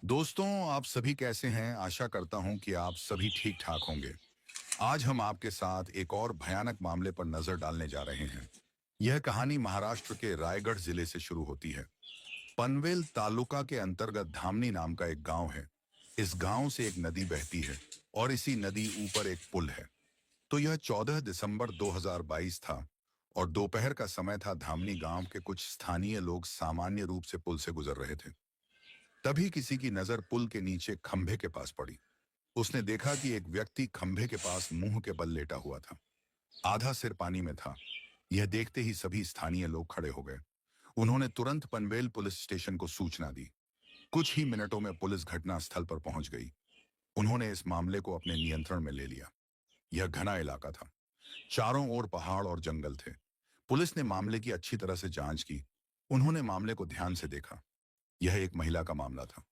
दोस्तों, आप सभी कैसे हैं? आशा करता हूं कि आप सभी ठीक ठाक होंगे। आज हम आपके साथ एक और भयानक मामले पर नजर डालने जा रहे हैं। यह कहानी महाराष्ट्र के रायगढ़ जिले से शुरू होती है। पनवेल तालुका के अंतर्गत धामनी नाम का एक गांव है। इस गांव से एक नदी बहती है और इसी नदी ऊपर एक पुल है। तो यह 14 दिसंबर 2022 था और दोपहर का समय था। धामनी गांव के कुछ स्थानीय लोग सामान्य रूप से पुल से गुजर रहे थे। तभी किसी की नजर पुल के नीचे खंभे के पास पड़ी। उसने देखा कि एक व्यक्ति खंभे के पास मुंह के बल लेटा हुआ था। आधा सिर पानी में था। यह देखते ही सभी स्थानीय लोग खड़े हो गए। उन्होंने तुरंत पनवेल पुलिस स्टेशन को सूचना दी। कुछ ही मिनटों में पुलिस घटना स्थल पर पहुंच गई। उन्होंने इस मामले को अपने नियंत्रण में ले लिया। यह घना इलाका था। चारों ओर पहाड़ और जंगल थे। पुलिस ने मामले की अच्छी तरह से जांच की। उन्होंने मामले को ध्यान से देखा। यह एक महिला का मामला था।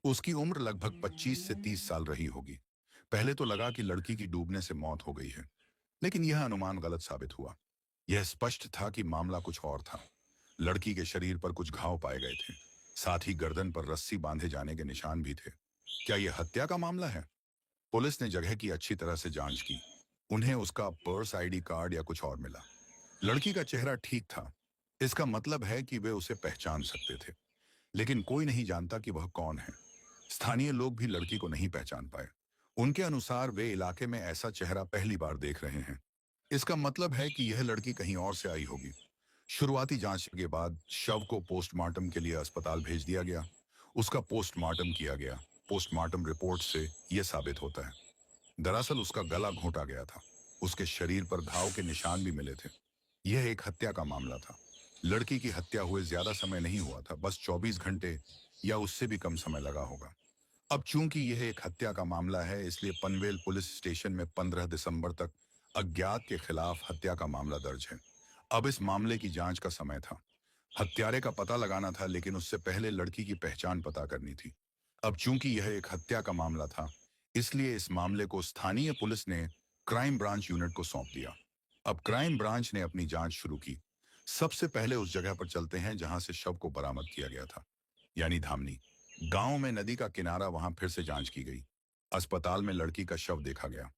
उसकी उम्र लगभग 25 से 30 साल रही होगी। पहले तो लगा कि लड़की की डूबने से मौत हो गई है, लेकिन यह अनुमान गलत साबित हुआ। यह स्पष्ट था कि मामला कुछ और था। लड़की के शरीर पर कुछ घाव पाए गए थे। साथ ही गर्दन पर रस्सी बांधे जाने के निशान भी थे। क्या यह हत्या का मामला है? पुलिस ने जगह की अच्छी तरह से जांच की। उन्हें उसका पर्स, आईडी कार्ड या कुछ और मिला। लड़की का चेहरा ठीक था। इसका मतलब है कि वे उसे पहचान सकते थे। लेकिन कोई नहीं जानता कि वह कौन है। स्थानीय लोग भी लड़की को नहीं पहचान पाए। उनके अनुसार वे इलाके में ऐसा चेहरा पहली बार देख रहे हैं। इसका मतलब है कि यह लड़की कहीं और से आई होगी। शुरुआती जांच के बाद शव को पोस्टमार्टम के लिए अस्पताल भेज दिया गया। उसका पोस्टमार्टम किया गया। पोस्टमार्टम रिपोर्ट से यह साबित होता है, दरअसल उसका गला घोंटा गया था। उसके शरीर पर घाव के निशान भी मिले थे। यह एक हत्या का मामला था। लड़की की हत्या हुए ज्यादा समय नहीं हुआ था, बस 24 घंटे या उससे भी कम समय लगा होगा। अब चूंकि यह एक हत्या का मामला है, इसलिए पनवेल पुलिस स्टेशन में 15 दिसंबर तक अज्ञात के खिलाफ हत्या का मामला दर्ज है। अब इस मामले की जांच का समय था। हत्यारे का पता लगाना था, लेकिन उससे पहले लड़की की पहचान पता करनी थी। अब चूंकि यह एक हत्या का मामला था, इसलिए इस मामले को स्थानीय पुलिस ने क्राइम ब्रांच यूनिट को सौंप दिया। अब क्राइम ब्रांच ने अपनी जांच शुरू की। सबसे पहले उस जगह पर चलते हैं जहां से शव को बरामद किया गया था, यानी धामनी गांव में नदी का किनारा। वहां फिर से जांच की गई। अस्पताल में लड़की का शव देखा गया।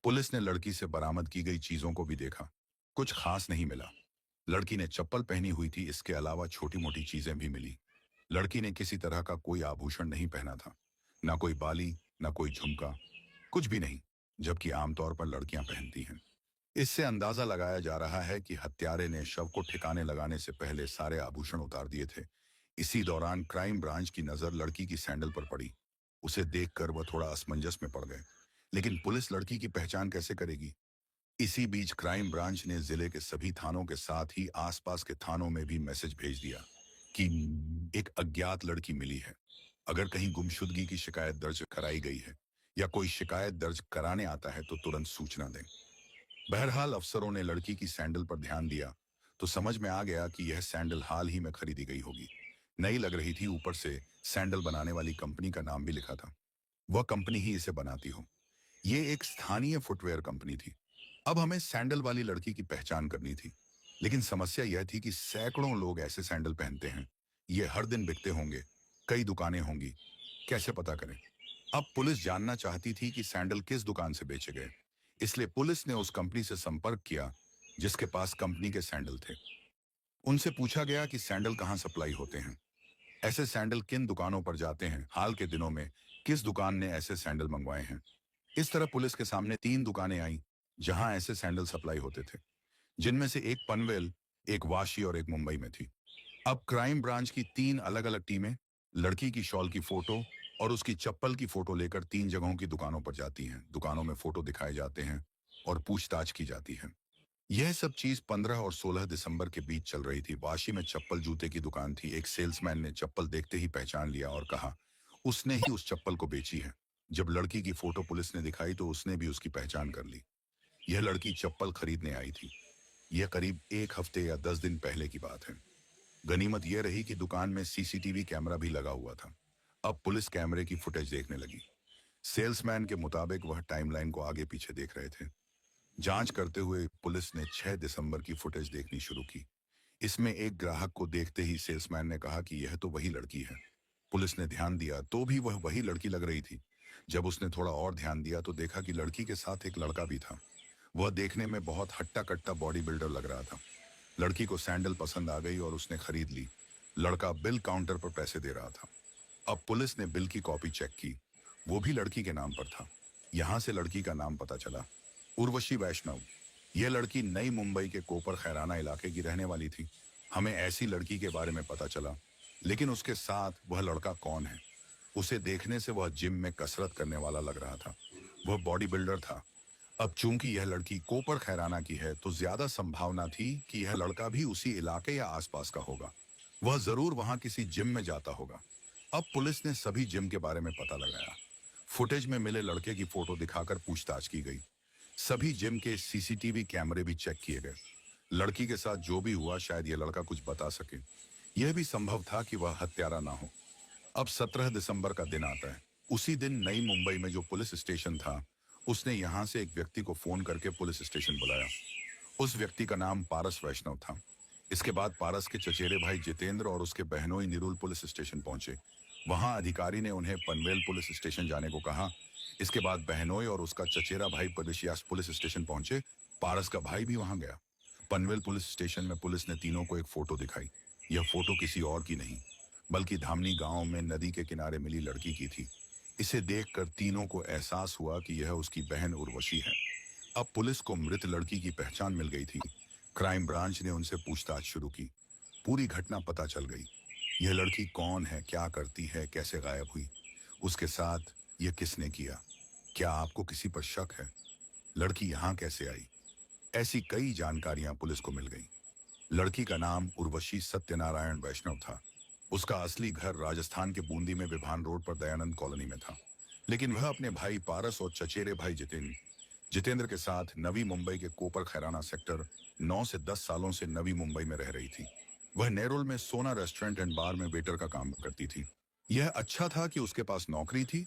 पुलिस ने लड़की से बरामद की गई चीजों को भी देखा। कुछ खास नहीं मिला। लड़की ने चप्पल पहनी हुई थी, इसके अलावा छोटी मोटी चीजें भी मिली। लड़की ने किसी तरह का कोई आभूषण नहीं पहना था। ना कोई बाली, ना कोई झुमका, कुछ भी नहीं, जबकि आमतौर पर लड़कियां पहनती हैं। इससे अंदाजा लगाया जा रहा है कि हत्यारे ने शव को ठिकाने लगाने से पहले सारे आभूषण उतार दिए थे। इसी दौरान क्राइम ब्रांच की नजर लड़की की सैंडल पर पड़ी। उसे देखकर वह थोड़ा असमंजस में पड़ गए। लेकिन पुलिस लड़की की पहचान कैसे करेगी? इसी बीच क्राइम ब्रांच ने जिले के सभी थानों के साथ ही आसपास के थानों में भी मैसेज भेज दिया कि एक अज्ञात लड़की मिली है। अगर कहीं गुमशुदगी की शिकायत दर्ज कराई गई है या कोई शिकायत दर्ज कराने आता है तो तुरंत सूचना दें। बहरहाल अफसरों ने लड़की की सैंडल पर ध्यान दिया तो समझ में आ गया कि यह सैंडल हाल ही में खरीदी गई होगी। नई लग रही थी। ऊपर से सैंडल बनाने वाली कंपनी का नाम भी लिखा था। वह कंपनी ही इसे बनाती हो। ये एक स्थानीय फुटवेयर कंपनी थी। अब हमें सैंडल वाली लड़की की पहचान करनी थी। लेकिन समस्या यह थी कि सैकड़ों लोग ऐसे सैंडल पहनते हैं। ये हर दिन बिकते होंगे। कई दुकानें होंगी। कैसे पता करें? अब पुलिस जानना चाहती थी कि सैंडल किस दुकान से बेचे गए। इसलिए पुलिस ने उस कंपनी से संपर्क किया जिसके पास कंपनी के सैंडल थे। उनसे पूछा गया कि सैंडल कहाँ सप्लाई होते हैं, ऐसे सैंडल किन दुकानों पर जाते हैं, हाल के दिनों में किस दुकान ने ऐसे सैंडल मंगवाए हैं। इस तरह पुलिस के सामने 3 दुकानें आई जहां ऐसे सैंडल सप्लाई होते थे, जिनमें से एक पनवेल, एक वाशी और एक मुंबई में थी। अब क्राइम ब्रांच की 3 अलग अलग टीमें लड़की की शॉल की फोटो और उसकी चप्पल की फोटो लेकर 3 जगहों की दुकानों पर जाती हैं। दुकानों में फोटो दिखाए जाते हैं और पूछताछ की जाती है। यह सब चीज 15 और 16 दिसंबर के बीच चल रही थी। वाशी में चप्पल जूते की दुकान थी। एक सेल्समैन ने चप्पल देखते ही पहचान लिया और कहा उसने ही उस चप्पल को बेची है। जब लड़की की फोटो पुलिस ने दिखाई तो उसने भी उसकी पहचान कर ली। यह लड़की चप्पल खरीदने आई थी। यह करीब 1 हफ्ते या 10 दिन पहले की बात है। गनीमत यह रही कि दुकान में सीसीटीवी कैमरा भी लगा हुआ था। अब पुलिस कैमरे की फुटेज देखने लगी। सेल्समैन के मुताबिक वह टाइमलाइन को आगे पीछे देख रहे थे। जांच करते हुए पुलिस ने 6 दिसंबर की फुटेज देखनी शुरू की। इसमें एक ग्राहक को देखते ही सेल्समैन ने कहा कि यह तो वही लड़की है। पुलिस ने ध्यान दिया तो भी वह वही लड़की लग रही थी। जब उसने थोड़ा और ध्यान दिया तो देखा कि लड़की के साथ एक लड़का भी था। वह देखने में बहुत हट्टा कट्टा बॉडी बिल्डर लग रहा था। लड़की को सैंडल पसंद आ गई और उसने खरीद ली। लड़का बिल काउंटर पर पैसे दे रहा था। अब पुलिस ने बिल की कॉपी चेक की। वो भी लड़की के नाम पर था। यहां से लड़की का नाम पता चला, उर्वशी वैष्णव। यह लड़की नई मुंबई के कोपर खैराना इलाके की रहने वाली थी। हमें ऐसी लड़की के बारे में पता चला, लेकिन उसके साथ वह लड़का कौन है? उसे देखने से वह जिम में कसरत करने वाला लग रहा था। वह बॉडी बिल्डर था। अब चूंकि यह लड़की कोपर खैराना की है तो ज्यादा संभावना थी कि यह लड़का भी उसी इलाके या आसपास का होगा। वह जरूर वहां किसी जिम में जाता होगा। अब पुलिस ने सभी जिम के बारे में पता लगाया। फुटेज में मिले लड़के की फोटो दिखाकर पूछताछ की गई। सभी जिम के सीसीटीवी कैमरे भी चेक किए गए। लड़की के साथ जो भी हुआ शायद यह लड़का कुछ बता सके। यह भी संभव था कि वह हत्यारा ना हो। अब 17 दिसंबर का दिन आता है। उसी दिन नई मुंबई में जो पुलिस स्टेशन था, उसने यहां से एक व्यक्ति को फोन करके पुलिस स्टेशन बुलाया। उस व्यक्ति का नाम पारस वैष्णव था। इसके बाद पारस के चचेरे भाई जितेंद्र और उसके बहनोई निरुल पुलिस स्टेशन पहुंचे। वहां अधिकारी ने उन्हें पनवेल पुलिस स्टेशन जाने को कहा। इसके बाद बहनोई और उसका चचेरा भाई परिशियास पुलिस स्टेशन पहुंचे। पारस का भाई भी वहां गया। पनवेल पुलिस स्टेशन में पुलिस ने तीनों को एक फोटो दिखाई। यह फोटो किसी और की नहीं, बल्कि धामनी गांव में नदी के किनारे मिली लड़की की थी। इसे देखकर तीनों को एहसास हुआ कि यह उसकी बहन उर्वशी है। अब पुलिस को मृत लड़की की पहचान मिल गई थी। क्राइम ब्रांच ने उनसे पूछताछ शुरू की। पूरी घटना पता चल गई। यह लड़की कौन है, क्या करती है, कैसे गायब हुई, उसके साथ यह किसने किया? क्या आपको किसी पर शक है? लड़की यहाँ कैसे आई? ऐसी कई जानकारियां पुलिस को मिल गई। लड़की का नाम उर्वशी सत्यनारायण वैष्णव था। उसका असली घर राजस्थान के बूंदी में विभान रोड पर दयानंद कॉलोनी में था। लेकिन वह अपने भाई पारस और चचेरे भाई जितेंद्र के साथ नवी मुंबई के कोपर खैराना सेक्टर 9 से 10 सालों से नवी मुंबई में रह रही थी। वह नेरुल में सोना रेस्टोरेंट एंड बार में वेटर का काम करती थी। यह अच्छा था कि उसके पास नौकरी थी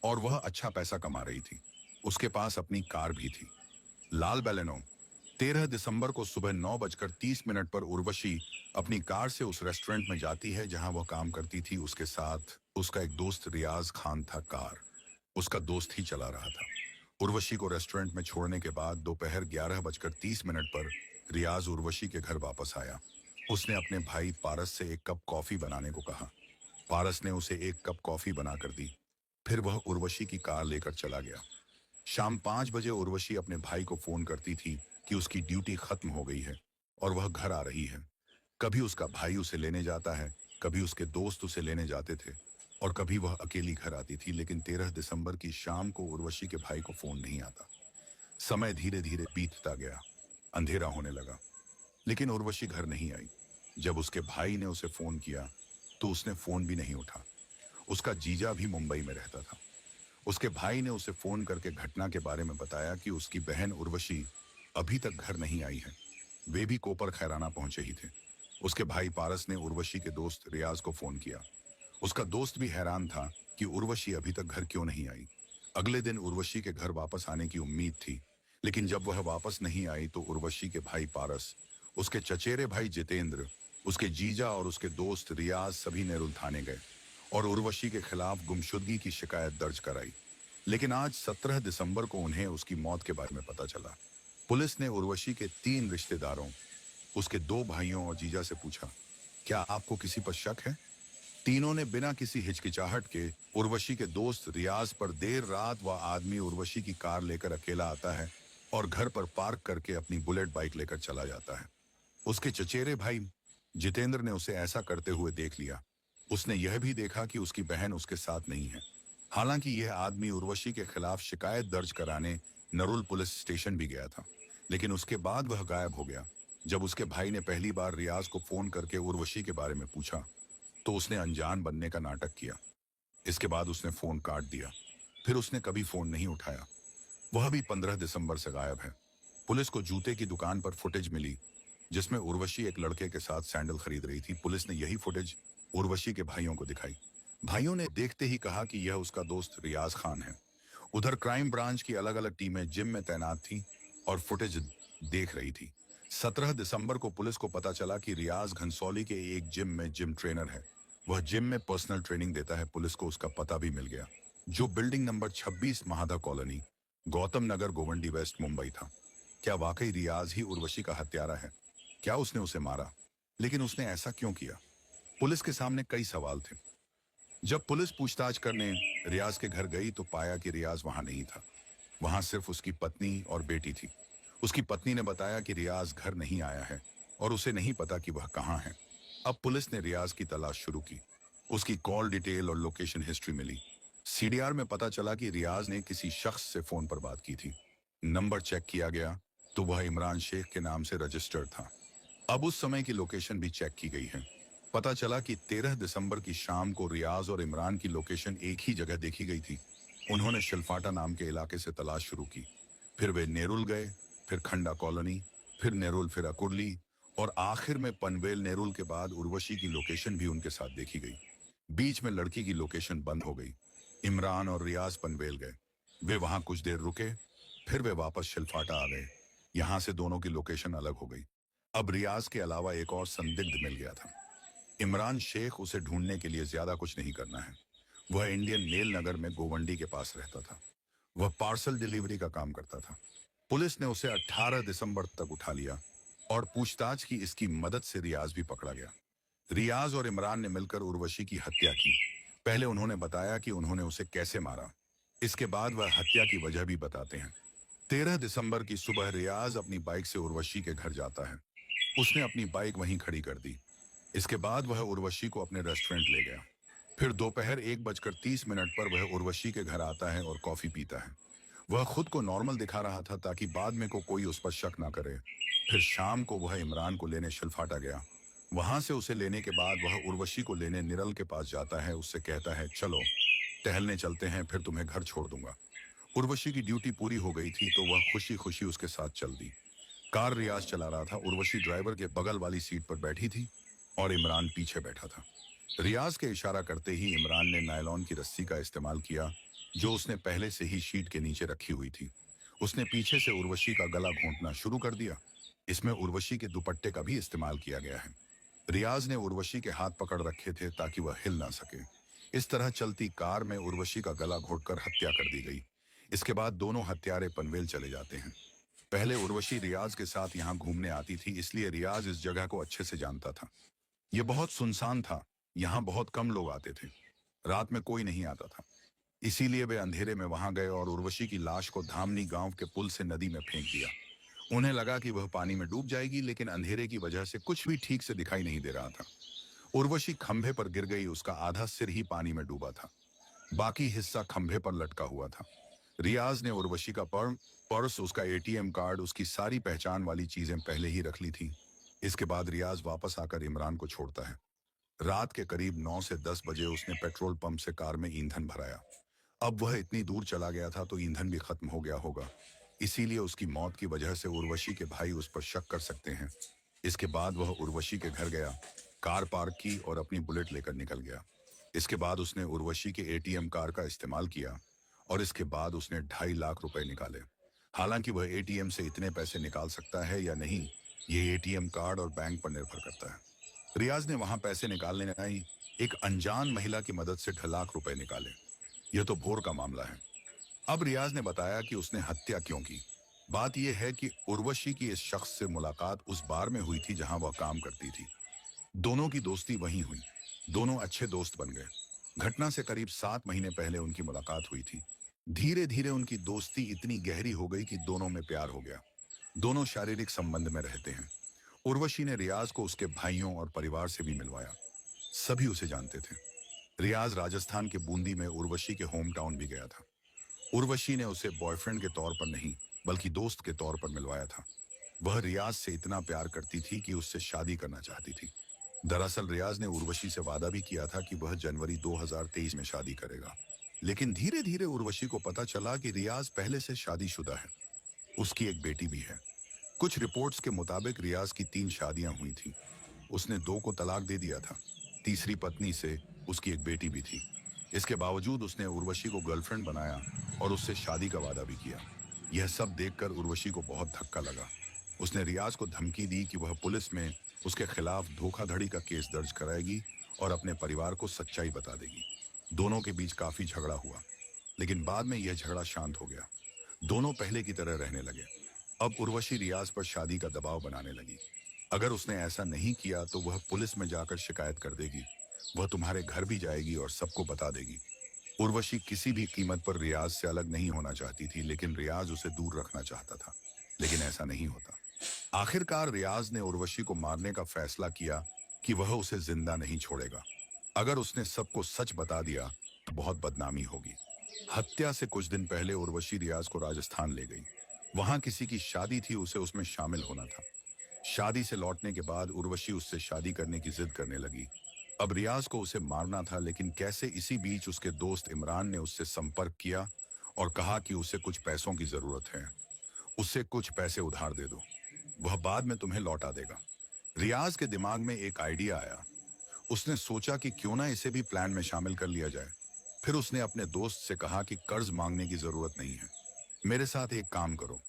और वह अच्छा पैसा कमा रही थी। उसके पास अपनी कार भी थी, लाल बैलेनो। 13 दिसंबर को सुबह 9:30 पर उर्वशी अपनी कार से उस रेस्टोरेंट में जाती है जहां वह काम करती थी। उसके साथ उसका एक दोस्त रियाज खान था। कार उसका दोस्त ही चला रहा था। उर्वशी को रेस्टोरेंट में छोड़ने के बाद दोपहर 11:30 पर रियाज उर्वशी के घर वापस आया। उसने अपने भाई पारस से एक कप कॉफी बनाने को कहा। पारस ने उसे एक कप कॉफी बनाकर दी। फिर वह उर्वशी की कार लेकर चला गया। शाम 5 बजे उर्वशी अपने भाई को फोन करती थी कि उसकी ड्यूटी खत्म हो गई है और वह घर आ रही है। कभी उसका भाई उसे लेने जाता है, कभी उसके दोस्त उसे लेने जाते थे और कभी वह अकेली घर आती थी। लेकिन 13 दिसंबर की शाम को उर्वशी के भाई को फोन नहीं आता। समय धीरे धीरे बीतता गया। अंधेरा होने लगा, लेकिन उर्वशी घर नहीं आई। जब उसके भाई ने उसे फोन किया तो उसने फोन भी नहीं उठा। उसका जीजा भी मुंबई में रहता था। उसके भाई ने उसे फोन करके घटना के बारे में बताया कि उसकी बहन उर्वशी अभी तक घर नहीं आई है। वे भी कोपर खैराना पहुंचे ही थे। उसके भाई पारस ने उर्वशी के दोस्त रियाज को फोन किया। उसका दोस्त भी हैरान था कि उर्वशी अभी तक घर क्यों नहीं आई। अगले दिन उर्वशी के घर वापस आने की उम्मीद थी, लेकिन जब वह वापस नहीं आई तो उर्वशी के भाई पारस, उसके चचेरे भाई जितेंद्र, उसके जीजा और उसके दोस्त रियाज सभी नेरुल थाने गए और उर्वशी के खिलाफ गुमशुदगी की शिकायत दर्ज कराई। लेकिन आज 17 दिसंबर को उन्हें उसकी मौत के बारे में पता चला। पुलिस ने उर्वशी के 3 रिश्तेदारों, उसके 2 भाइयों और जीजा से पूछा, क्या आपको किसी पर शक है? तीनों ने बिना किसी हिचकिचाहट के उर्वशी के दोस्त रियाज पर देर रात वह आदमी उर्वशी की कार लेकर अकेला आता है और घर पर पार्क करके अपनी बुलेट बाइक लेकर चला जाता है। उसके चचेरे भाई जितेंद्र ने उसे ऐसा करते हुए देख लिया। उसने यह भी देखा कि उसकी बहन उसके साथ नहीं है। हालांकि यह आदमी उर्वशी के खिलाफ शिकायत दर्ज कराने नरुल पुलिस स्टेशन भी गया था, लेकिन उसके बाद वह गायब हो गया। जब उसके भाई ने पहली बार रियाज को फोन करके उर्वशी के बारे में पूछा तो उसने अनजान बनने का नाटक किया। इसके बाद उसने फोन काट दिया। फिर उसने कभी फोन नहीं उठाया। वह भी 15 दिसंबर से गायब है। पुलिस को जूते की दुकान पर फुटेज मिली जिसमें उर्वशी एक लड़के के साथ सैंडल खरीद रही थी। पुलिस ने यही फुटेज उर्वशी के भाइयों को दिखाई। भाइयों ने देखते ही कहा कि यह उसका दोस्त रियाज खान है। उधर क्राइम ब्रांच की अलग अलग टीमें जिम में तैनात थी और फुटेज देख रही थी। 17 दिसंबर को पुलिस को पता चला कि रियाज घनसौली के एक जिम में जिम ट्रेनर है। वह जिम में पर्सनल ट्रेनिंग देता है। पुलिस को उसका पता भी मिल गया, जो building number 26 महादा colony, Gautam Nagar, Govandi waste, Mumbai था। क्या वाकई रियाज ही उर्वशी का हत्यारा है? क्या उसने उसे मारा? लेकिन उसने ऐसा क्यों किया? पुलिस के सामने कई सवाल थे। जब पुलिस पूछताछ करने रियाज के घर गई तो पाया कि रियाज वहां नहीं था। वहां सिर्फ उसकी पत्नी और बेटी थी। उसकी पत्नी ने बताया कि रियाज घर नहीं आया है और उसे नहीं पता कि वह कहाँ है। अब पुलिस ने रियाज की तलाश शुरू की। उसकी कॉल डिटेल और लोकेशन हिस्ट्री मिली। सीडीआर में पता चला कि रियाज ने किसी शख्स से फोन पर बात की थी। नंबर चेक किया गया तो वह इमरान शेख के नाम से रजिस्टर्ड था। अब उस समय की लोकेशन भी चेक की गई है। पता चला कि 13 दिसंबर की शाम को रियाज और इमरान की लोकेशन एक ही जगह देखी गई थी। उन्होंने शिलफाटा नाम के इलाके से तलाश शुरू की। फिर वे नेरुल गए, फिर खंडा कॉलोनी, फिर नेरुल, फिर अकुरली और आखिर में पनवेल। नेरुल के बाद उर्वशी की लोकेशन भी उनके साथ देखी गई। बीच में लड़की की लोकेशन बंद हो गई। इमरान और रियाज पनवेल गए। वे वहां कुछ देर रुके, फिर वे वापस शिलफाटा आ गए। यहां से दोनों की लोकेशन अलग हो गई। अब रियाज के अलावा एक और संदिग्ध मिल गया था, इमरान शेख। उसे ढूंढने के लिए ज्यादा कुछ नहीं करना है। वह इंडियन मेल नगर में गोवंडी के पास रहता था। वह पार्सल डिलीवरी का काम करता था। पुलिस ने उसे 18 दिसंबर तक उठा लिया और पूछताछ की। इसकी मदद से रियाज भी पकड़ा गया। रियाज और इमरान ने मिलकर उर्वशी की हत्या की। पहले उन्होंने बताया कि उन्होंने उसे कैसे मारा। इसके बाद वह हत्या की वजह भी बताते हैं। 13 दिसंबर की सुबह रियाज अपनी बाइक से उर्वशी के घर जाता है। उसने अपनी बाइक वहीं खड़ी कर दी। इसके बाद वह उर्वशी को अपने रेस्टोरेंट ले गया। फिर दोपहर 1:30 पर वह उर्वशी के घर आता है और कॉफी पीता है। वह खुद को नॉर्मल दिखा रहा था ताकि बाद में को कोई उस पर शक ना करे। फिर शाम को वह इमरान को लेने शिलफाटा गया। वहां से उसे लेने के बाद वह उर्वशी को लेने निरल के पास जाता है। उससे कहता है, चलो टहलने चलते हैं, फिर तुम्हें घर छोड़ दूंगा। उर्वशी की ड्यूटी पूरी हो गई थी तो वह खुशी खुशी उसके साथ चल दी। कार रियाज चला रहा था। उर्वशी ड्राइवर के बगल वाली सीट पर बैठी थी और इमरान पीछे बैठा था। रियाज के इशारा करते ही इमरान ने नायलॉन की रस्सी का इस्तेमाल किया, जो उसने पहले से ही शीट के नीचे रखी हुई थी। उसने पीछे से उर्वशी का गला घोंटना शुरू कर दिया। इसमें उर्वशी के दुपट्टे का भी इस्तेमाल किया गया है। रियाज ने उर्वशी के हाथ पकड़ रखे थे ताकि वह हिल ना सके। इस तरह चलती कार में उर्वशी का गला घोंटकर हत्या कर दी गई। इसके बाद दोनों हत्यारे पनवेल चले जाते हैं। पहले उर्वशी रियाज के साथ यहाँ घूमने आती थी, इसलिए रियाज इस जगह को अच्छे से जानता था। यह बहुत सुनसान था। यहाँ बहुत कम लोग आते थे। रात में कोई नहीं आता था। इसीलिए वे अंधेरे में वहां गए और उर्वशी की लाश को धामनी गांव के पुल से नदी में फेंक दिया। उन्हें लगा कि वह पानी में डूब जाएगी, लेकिन अंधेरे की वजह से कुछ भी ठीक से दिखाई नहीं दे रहा था। उर्वशी खंभे पर गिर गई। उसका आधा सिर ही पानी में डूबा था, बाकी हिस्सा खंभे पर लटका हुआ था। रियाज ने उर्वशी का पर्स, उसका एटीएम कार्ड, उसकी सारी पहचान वाली चीजें पहले ही रख ली थी। इसके बाद रियाज वापस आकर इमरान को छोड़ता है। रात के करीब 9 से 10 बजे उसने पेट्रोल पंप से कार में ईंधन भराया। अब वह इतनी दूर चला गया था तो ईंधन भी खत्म हो गया होगा। इसीलिए उसकी मौत की वजह से उर्वशी के भाई उस पर शक कर सकते हैं। इसके बाद वह उर्वशी के घर गया, कार पार्क की और अपनी बुलेट लेकर निकल गया। इसके बाद उसने उर्वशी के एटीएम कार्ड का इस्तेमाल किया और इसके बाद उसने 2.5 लाख रुपए निकाले। हालांकि वह एटीएम से इतने पैसे निकाल सकता है या नहीं, ये एटीएम कार्ड और बैंक पर निर्भर करता है। रियाज ने वहां पैसे निकालने आई एक अनजान महिला की मदद से 2.5 लाख रुपए निकाले। यह तो भोर का मामला है। अब रियाज ने बताया कि उसने हत्या क्यों की। बात यह है कि उर्वशी की इस शख्स से मुलाकात उस बार में हुई थी जहां वह काम करती थी। दोनों की दोस्ती वहीं हुई। दोनों अच्छे दोस्त बन गए। घटना से करीब 7 महीने पहले उनकी मुलाकात हुई थी। धीरे धीरे उनकी दोस्ती इतनी गहरी हो गई कि दोनों में प्यार हो गया। दोनों शारीरिक संबंध में रहते हैं। उर्वशी ने रियाज को उसके भाइयों और परिवार से भी मिलवाया। सभी उसे जानते थे। रियाज राजस्थान के बूंदी में उर्वशी के होम टाउन भी गया था। उर्वशी ने उसे बॉयफ्रेंड के तौर पर नहीं, बल्कि दोस्त के तौर पर मिलवाया था। वह रियाज से इतना प्यार करती थी कि उससे शादी करना चाहती थी। दरअसल रियाज ने उर्वशी से वादा भी किया था कि वह जनवरी 2023 में शादी करेगा। लेकिन धीरे धीरे उर्वशी को पता चला कि रियाज पहले से शादीशुदा है। उसकी एक बेटी भी है। कुछ रिपोर्ट्स के मुताबिक रियाज की 3 शादियां हुई थी। उसने 2 को तलाक दे दिया था। तीसरी पत्नी से उसकी एक बेटी भी थी। इसके बावजूद उसने उर्वशी को गर्लफ्रेंड बनाया और उससे शादी का वादा भी किया। यह सब देखकर उर्वशी को बहुत धक्का लगा। उसने रियाज को धमकी दी कि वह पुलिस में उसके खिलाफ धोखाधड़ी का केस दर्ज कराएगी और अपने परिवार को सच्चाई बता देगी। दोनों के बीच काफी झगड़ा हुआ, लेकिन बाद में यह झगड़ा शांत हो गया। दोनों पहले की तरह रहने लगे। अब उर्वशी रियाज पर शादी का दबाव बनाने लगी। अगर उसने ऐसा नहीं किया तो वह पुलिस में जाकर शिकायत कर देगी। वह तुम्हारे घर भी जाएगी और सबको बता देगी। उर्वशी किसी भी कीमत पर रियाज से अलग नहीं होना चाहती थी, लेकिन रियाज उसे दूर रखना चाहता था। लेकिन ऐसा नहीं होता। आखिरकार रियाज ने उर्वशी को मारने का फैसला किया कि वह उसे जिंदा नहीं छोड़ेगा। अगर उसने सबको सच बता दिया तो बहुत बदनामी होगी। हत्या से कुछ दिन पहले उर्वशी रियाज को राजस्थान ले गई। वहां किसी की शादी थी, उसे उसमें शामिल होना था। शादी से लौटने के बाद उर्वशी उससे शादी करने की जिद करने लगी। अब रियाज को उसे मारना था, लेकिन कैसे। इसी बीच उसके दोस्त इमरान ने उससे संपर्क किया और कहा कि उसे कुछ पैसों की जरूरत है। उससे कुछ पैसे उधार दे दो, वह बाद में तुम्हें लौटा देगा। रियाज के दिमाग में एक आइडिया आया। उसने सोचा कि क्यों ना इसे भी प्लान में शामिल कर लिया जाए। फिर उसने अपने दोस्त से कहा कि कर्ज मांगने की जरूरत नहीं है, मेरे साथ एक काम करो।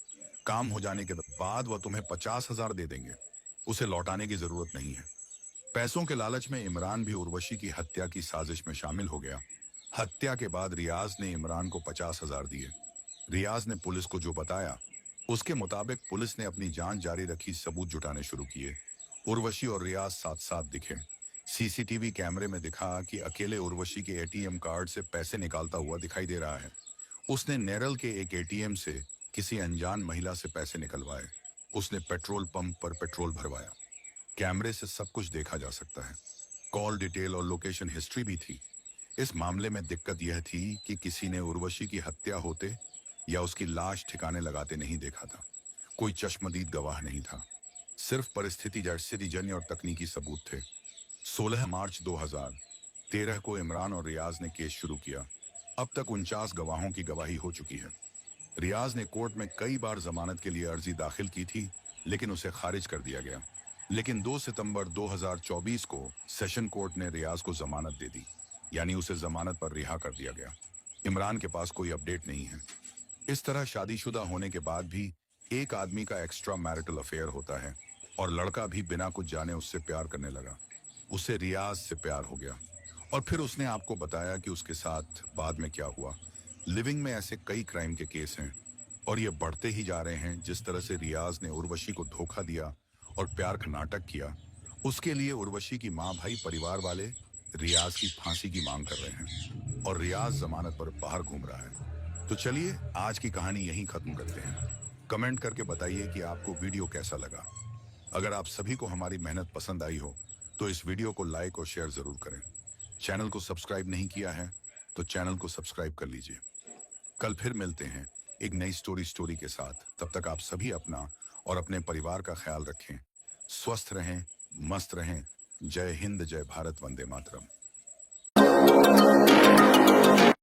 काम हो जाने के बाद वह तुम्हें 50,000 दे देंगे। उसे लौटाने की जरूरत नहीं है। पैसों के लालच में इमरान भी उर्वशी की हत्या की साजिश में शामिल हो गया। हत्या के बाद रियाज ने इमरान को 50,000 दिए। रियाज ने पुलिस को जो बताया, उसके मुताबिक पुलिस ने अपनी जांच जारी रखी, सबूत जुटाने शुरू किए। उर्वशी और रियाज साथ साथ दिखे। सीसीटीवी कैमरे में दिखा कि अकेले उर्वशी के एटीएम कार्ड से पैसे निकालता हुआ दिखाई दे रहा है। उसने नेरल के एक एटीएम से किसी अनजान महिला से पैसे निकलवाए। उसने पेट्रोल पंप पर पेट्रोल भरवाया। कैमरे से सब कुछ देखा जा सकता है। कॉल डिटेल और लोकेशन हिस्ट्री भी थी। इस मामले में दिक्कत यह थी कि किसी ने उर्वशी की हत्या होते या उसकी लाश ठिकाने लगाते नहीं देखा था। कोई चश्मदीद गवाह नहीं था। सिर्फ परिस्थिति जन्य और तकनीकी सबूत थे। 16 मार्च 2013 को इमरान और रियाज ने केस शुरू किया। अब तक 49 गवाहों की गवाही हो चुकी है। रियाज ने कोर्ट में कई बार जमानत के लिए अर्जी दाखिल की थी, लेकिन उसे खारिज कर दिया गया। लेकिन 2 सितंबर 2024 को सेशन कोर्ट ने रियाज को जमानत दे दी, यानी उसे जमानत पर रिहा कर दिया गया। इमरान के पास कोई अपडेट नहीं है। इस तरह शादीशुदा होने के बाद भी एक आदमी का एक्स्ट्रा मैरिटल अफेयर होता है और लड़का भी बिना कुछ जाने उससे प्यार करने लगा। उसे रियाज से प्यार हो गया और फिर उसने आपको बताया कि उसके साथ बाद में क्या हुआ। लिविंग में ऐसे कई क्राइम के केस हैं और ये बढ़ते ही जा रहे हैं। जिस तरह से रियाज ने उर्वशी को धोखा दिया और प्यार का नाटक किया, उसके लिए उर्वशी की माँ, भाई, परिवार वाले रियाज की फांसी की मांग कर रहे हैं और रियाज जमानत पर बाहर घूम रहा है। तो चलिए आज की कहानी यहीं खत्म करते हैं। कमेंट करके बताइए कि आपको वीडियो कैसा लगा। अगर आप सभी को हमारी मेहनत पसंद आई हो तो इस वीडियो को लाइक और शेयर जरूर करें। चैनल को सब्सक्राइब नहीं किया है तो चैनल को सब्सक्राइब कर लीजिए। कल फिर मिलते हैं एक नई स्टोरी के साथ। तब तक आप सभी अपना और अपने परिवार का ख्याल रखें। स्वस्थ रहें, मस्त रहें। जय हिंद, जय भारत, वंदे मातरम।